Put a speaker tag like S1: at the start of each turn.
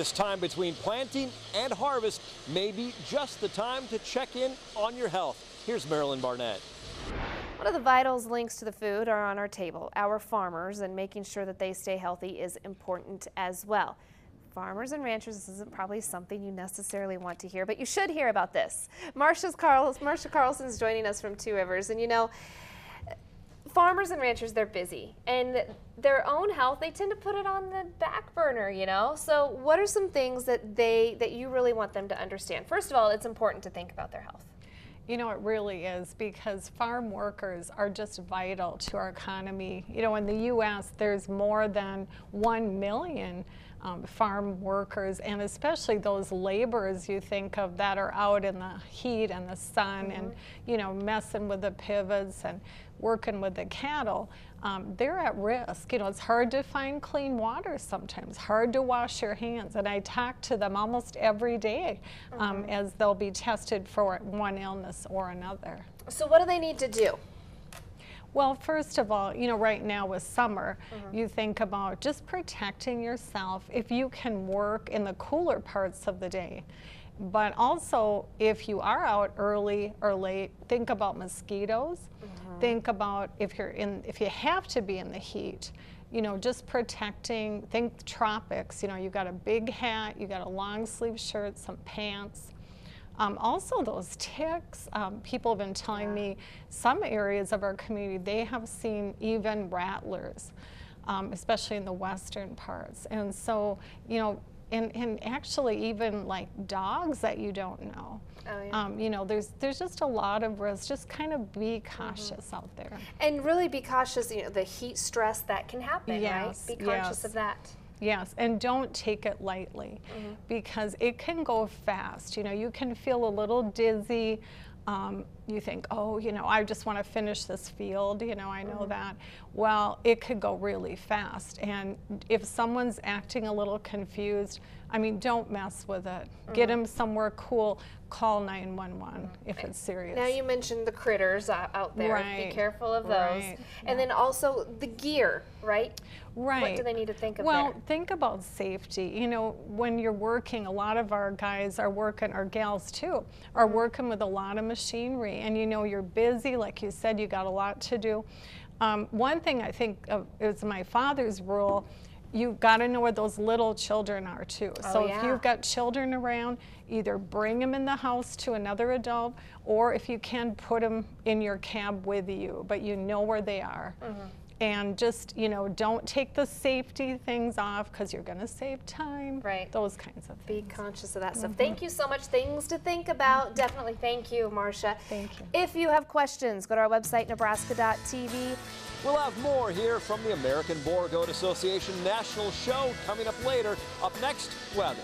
S1: This time between planting and harvest may be just the time to check in on your health. Here's Marilyn Barnett.
S2: One of the vitals links to the food are on our table. Our farmers, and making sure that they stay healthy is important as well. Farmers and ranchers, this isn't probably something you necessarily want to hear, but you should hear about this. Marsha Carlson is joining us from Two Rivers, and you know, farmers and ranchers, they're busy, and their own health, they tend to put it on the back burner, you know? So what are some things that you really want them to understand? First of all, it's important to think about their health.
S3: You know, it really is, because farm workers are just vital to our economy. You know, in the U.S., there's more than 1 million farm workers, and especially those laborers you think of that are out in the heat and the sun and, you know, messing with the pivots and working with the cattle. They're at risk. You know, it's hard to find clean water sometimes, hard to wash your hands, and I talk to them almost every day as they'll be tested for one illness or another.
S2: So what do they need to do?
S3: Well, first of all, you know, right now with summer, you think about just protecting yourself if you can work in the cooler parts of the day. But also, if you are out early or late, think about mosquitoes. Think about if you have to be in the heat, you know, just protecting, think tropics, you know, you got a big hat, you got a long sleeve shirt, some pants. Also those ticks, people have been telling me some areas of our community, they have seen even rattlers, especially in the western parts. And so, you know, and actually even like dogs that you don't know. You know, there's just a lot of risk. Just kind of be cautious out there.
S2: And really be cautious, you know, the heat stress that can happen, right? Be conscious of that.
S3: Yes, and don't take it lightly because it can go fast. You know, you can feel a little dizzy. You think, oh, you know, I just want to finish this field, you know, I know that. Well, it could go really fast. And if someone's acting a little confused, I mean, don't mess with it. Get them somewhere cool. Call 911 if it's serious.
S2: Now you mentioned the critters out there. Be careful of those. And then also the gear, right? What do they need to think of
S3: Well, think about safety. You know, when you're working, a lot of our guys are working, our gals too, are working with a lot of machinery. And you know, you're busy, like you said, you got a lot to do. One thing I think is my father's rule, you've got to know where those little children are too. So if you've got children around, either bring them in the house to another adult, or if you can, put them in your cab with you, but you know where they are. And just, you know, don't take the safety things off because you're going to save time. Those kinds of things.
S2: Be conscious of that stuff. Thank you so much. Things to think about. Definitely. Thank you, Marsha.
S3: Thank you.
S2: If you have questions, go to our website, nebraska.tv.
S1: We'll have more here from the American Boar Goat Association National Show coming up later. Up next, weather.